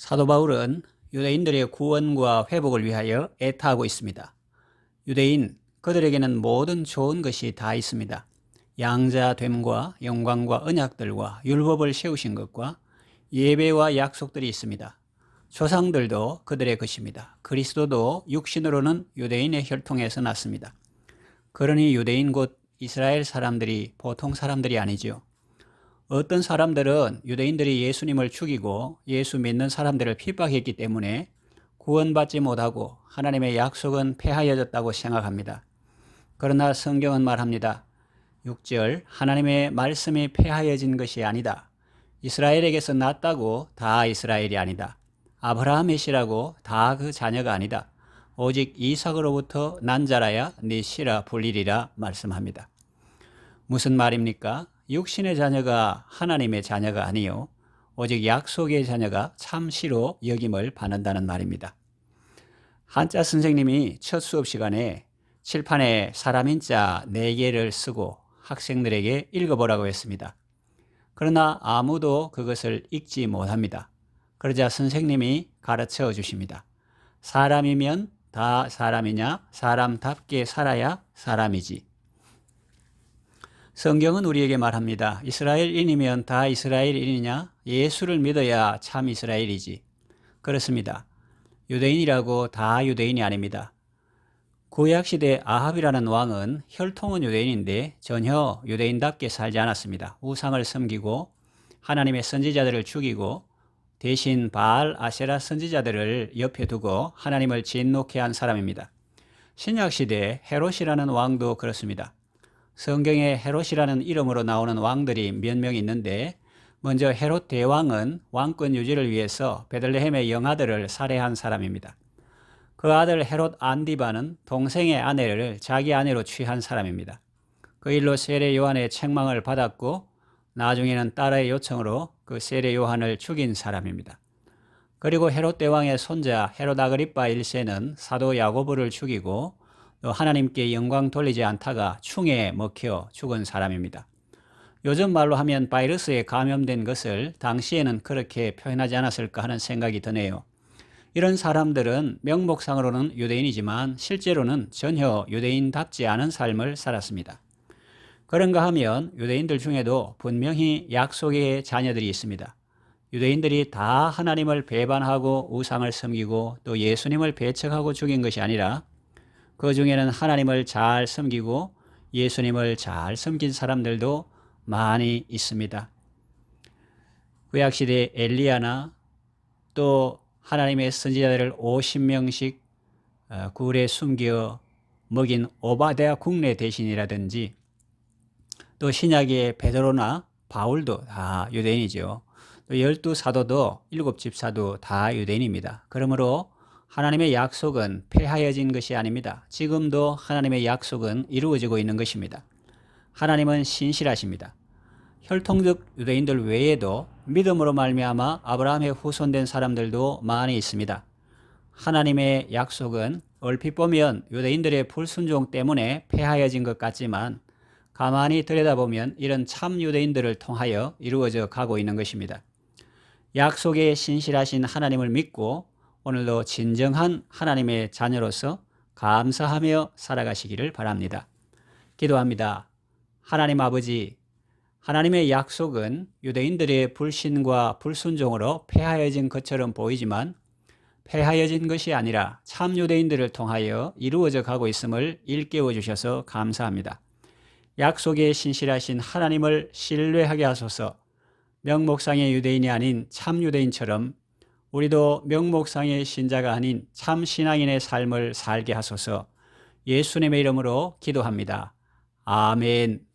사도 바울은 유대인들의 구원과 회복을 위하여 애타하고 있습니다. 유대인, 그들에게는 모든 좋은 것이 다 있습니다. 양자됨과 영광과 언약들과 율법을 세우신 것과 예배와 약속들이 있습니다. 조상들도 그들의 것입니다. 그리스도도 육신으로는 유대인의 혈통에서 났습니다. 그러니 유대인 곧 이스라엘 사람들이 보통 사람들이 아니죠. 어떤 사람들은 유대인들이 예수님을 죽이고 예수 믿는 사람들을 핍박했기 때문에 구원받지 못하고 하나님의 약속은 폐하여졌다고 생각합니다. 그러나 성경은 말합니다. 6절, 하나님의 말씀이 폐하여진 것이 아니다. 이스라엘에게서 났다고 다 이스라엘이 아니다. 아브라함의 씨라고 다 그 자녀가 아니다. 오직 이삭으로부터 난 자라야 네 씨라 불리리라 말씀합니다. 무슨 말입니까? 육신의 자녀가 하나님의 자녀가 아니요 오직 약속의 자녀가 참 씨로 여김을 받는다는 말입니다. 한자 선생님이 첫 수업 시간에 칠판에 사람인자 4개를 쓰고 학생들에게 읽어보라고 했습니다. 그러나 아무도 그것을 읽지 못합니다. 그러자 선생님이 가르쳐 주십니다. 사람이면 다 사람이냐? 사람답게 살아야 사람이지. 성경은 우리에게 말합니다. 이스라엘인이면 다 이스라엘인이냐? 예수를 믿어야 참 이스라엘이지. 그렇습니다. 유대인이라고 다 유대인이 아닙니다. 구약시대 아합이라는 왕은 혈통은 유대인인데 전혀 유대인답게 살지 않았습니다. 우상을 섬기고 하나님의 선지자들을 죽이고 대신 바알 아세라 선지자들을 옆에 두고 하나님을 진노케 한 사람입니다. 신약시대 헤롯이라는 왕도 그렇습니다. 성경에 헤롯이라는 이름으로 나오는 왕들이 몇 명 있는데 먼저 헤롯 대왕은 왕권 유지를 위해서 베들레헴의 영아들을 살해한 사람입니다. 그 아들 헤롯 안디바는 동생의 아내를 자기 아내로 취한 사람입니다. 그 일로 세례 요한의 책망을 받았고 나중에는 딸의 요청으로 그 세례 요한을 죽인 사람입니다. 그리고 헤롯 대왕의 손자 헤롯 아그리파 1세는 사도 야고보를 죽이고 또 하나님께 영광 돌리지 않다가 충에 먹혀 죽은 사람입니다. 요즘 말로 하면 바이러스에 감염된 것을 당시에는 그렇게 표현하지 않았을까 하는 생각이 드네요. 이런 사람들은 명목상으로는 유대인이지만 실제로는 전혀 유대인답지 않은 삶을 살았습니다. 그런가 하면 유대인들 중에도 분명히 약속의 자녀들이 있습니다. 유대인들이 다 하나님을 배반하고 우상을 섬기고 또 예수님을 배척하고 죽인 것이 아니라 그 중에는 하나님을 잘 섬기고 예수님을 잘 섬긴 사람들도 많이 있습니다. 구약시대 엘리야나 또 하나님의 선지자들을 50명씩 굴에 숨겨 먹인 오바댜 국내 대신이라든지 또 신약의 베드로나 바울도 다 유대인이죠. 또 12사도도 7집사도 다 유대인입니다. 그러므로 하나님의 약속은 폐하여진 것이 아닙니다. 지금도 하나님의 약속은 이루어지고 있는 것입니다. 하나님은 신실하십니다. 혈통적 유대인들 외에도 믿음으로 말미암아 아브라함의 후손된 사람들도 많이 있습니다. 하나님의 약속은 얼핏 보면 유대인들의 불순종 때문에 폐하여진 것 같지만 가만히 들여다보면 이런 참 유대인들을 통하여 이루어져 가고 있는 것입니다. 약속에 신실하신 하나님을 믿고 오늘도 진정한 하나님의 자녀로서 감사하며 살아가시기를 바랍니다. 기도합니다. 하나님 아버지, 하나님의 약속은 유대인들의 불신과 불순종으로 폐하여진 것처럼 보이지만 폐하여진 것이 아니라 참 유대인들을 통하여 이루어져 가고 있음을 일깨워 주셔서 감사합니다. 약속에 신실하신 하나님을 신뢰하게 하소서. 명목상의 유대인이 아닌 참 유대인처럼 우리도 명목상의 신자가 아닌 참 신앙인의 삶을 살게 하소서. 예수님의 이름으로 기도합니다. 아멘.